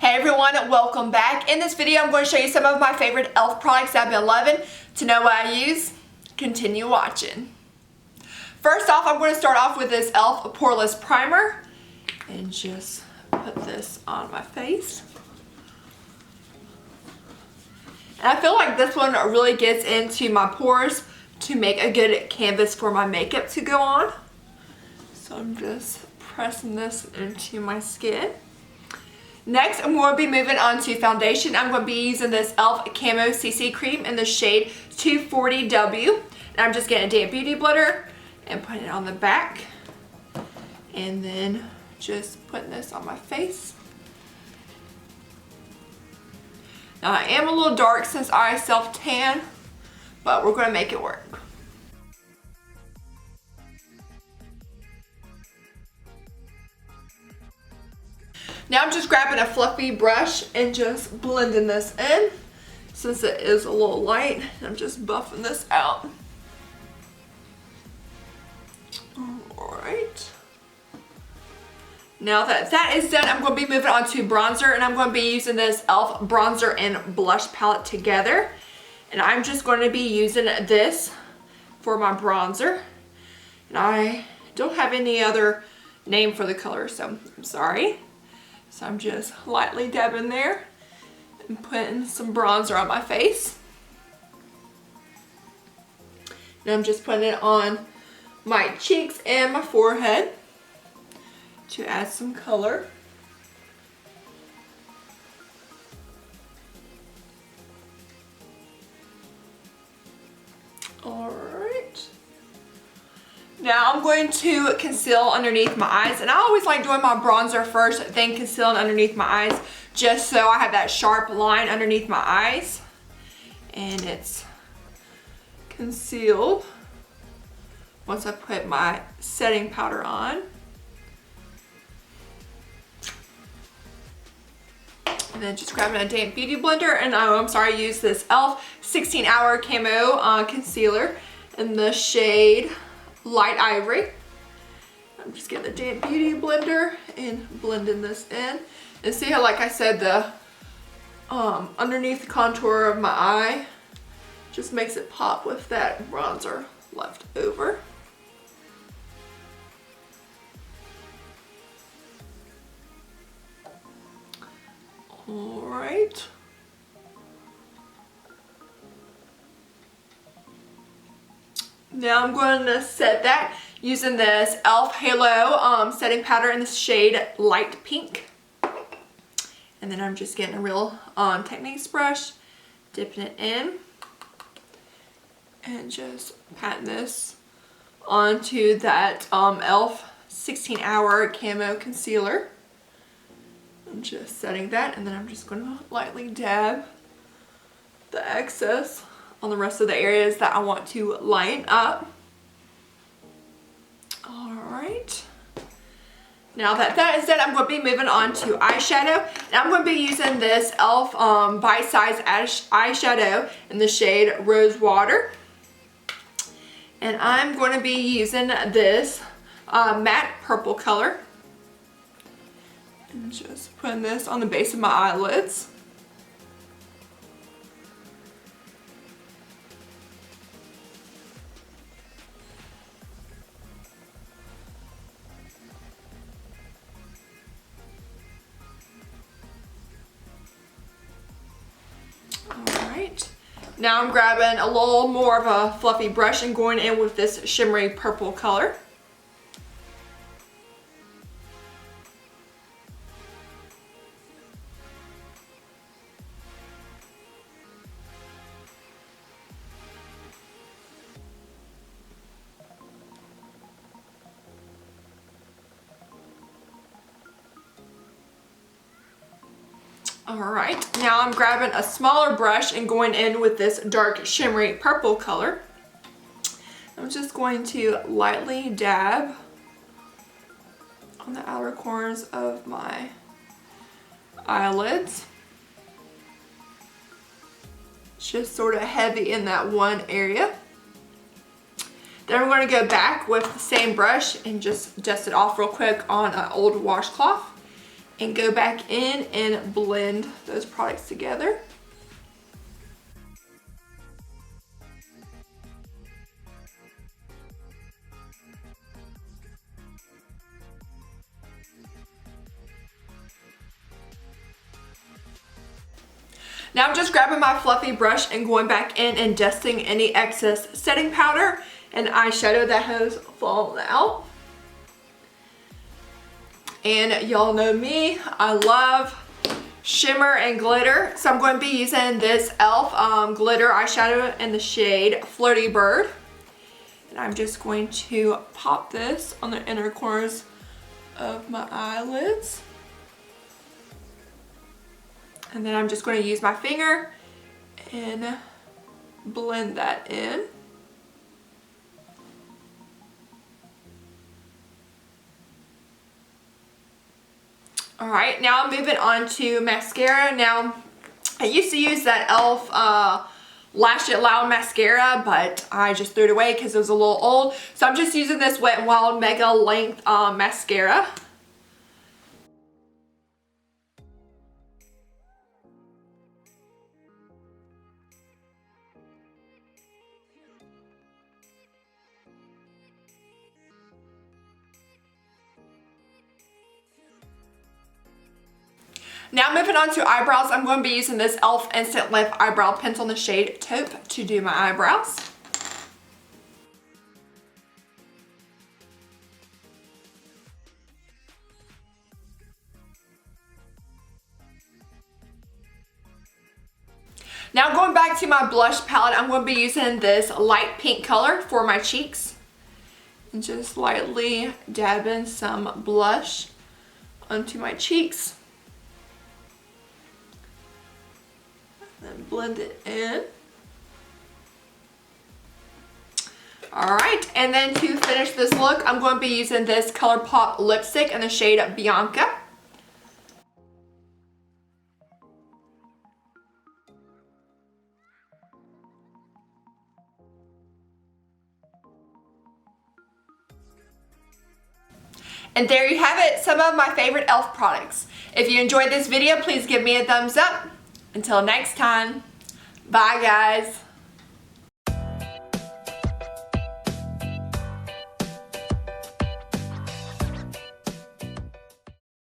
Hey everyone, welcome back. In this video, I'm going to show you some of my favorite E.L.F. products I've been loving. To know what I use, continue watching. First off, I'm going to start off with this E.L.F. Poreless Primer and just put this on my face. And I feel like this one really gets into my pores to make a good canvas for my makeup to go on. So I'm just pressing this into my skin. Next, I'm going to be moving on to foundation. I'm going to be using this E.L.F. Camo CC Cream in the shade 240W. And I'm just getting a damp beauty blender and putting it on the back. And then just putting this on my face. Now I am a little dark since I self-tan, but we're going to make it work. Now I'm just grabbing a fluffy brush and just blending this in since it is a little light. I'm just buffing this out. Alright. Now that that is done, I'm going to be moving on to bronzer, and I'm going to be using this E.L.F. bronzer and blush palette together. And I'm just going to be using this for my bronzer. And I don't have any other name for the color, so I'm sorry. So I'm just lightly dabbing there and putting some bronzer on my face. And I'm just putting it on my cheeks and my forehead to add some color. Alright. Now I'm going to conceal underneath my eyes, and I always like doing my bronzer first, then concealing underneath my eyes, just so I have that sharp line underneath my eyes. And it's concealed once I put my setting powder on. And then just grabbing a damp beauty blender, and I use this E.L.F. 16-Hour Camo Concealer in the shade Light Ivory. I'm just getting the damp beauty blender and blending this in. And see how, like I said, the underneath the contour of my eye just makes it pop with that bronzer left over. Alright. Now I'm going to set that using this E.L.F. Halo setting powder in the shade Light Pink. And then I'm just getting a real Techniques brush, dipping it in, and just patting this onto that E.L.F. 16-Hour Camo Concealer. I'm just setting that, and then I'm just going to lightly dab the excess on the rest of the areas that I want to line up. Alright. Now that that is done, I'm going to be moving on to eyeshadow. And I'm going to be using this E.L.F. Bite Size eyeshadow in the shade Rose Water. And I'm going to be using this matte purple color. And just putting this on the base of my eyelids. Alright. Now I'm grabbing a little more of a fluffy brush and going in with this shimmery purple color. Alright, now I'm grabbing a smaller brush and going in with this dark shimmery purple color. I'm just going to lightly dab on the outer corners of my eyelids. It's just sort of heavy in that one area. Then we're going to go back with the same brush and just dust it off real quick on an old washcloth. and go back in and blend those products together. Now I'm just grabbing my fluffy brush and going back in and dusting any excess setting powder and eyeshadow that has fallen out. And y'all know me, I love shimmer and glitter. So I'm going to be using this E.L.F. Glitter eyeshadow in the shade Flirty Bird. And I'm just going to pop this on the inner corners of my eyelids. And then I'm just going to use my finger and blend that in. Alright, now I'm moving on to mascara. Now, I used to use that E.L.F. Lash It Loud mascara, but I just threw it away because it was a little old. So I'm just using this Wet n Wild Mega Length mascara. Now moving on to eyebrows, I'm going to be using this E.L.F. Instant Lift Eyebrow Pencil in the shade Taupe to do my eyebrows. Now going back to my blush palette, I'm going to be using this light pink color for my cheeks. And just lightly dabbing some blush onto my cheeks. And blend it in. Alright, and then to finish this look, I'm going to be using this ColourPop lipstick in the shade Bianca. And there you have it, some of my favorite E.L.F. products. If you enjoyed this video, please give me a thumbs up. Until next time, bye guys.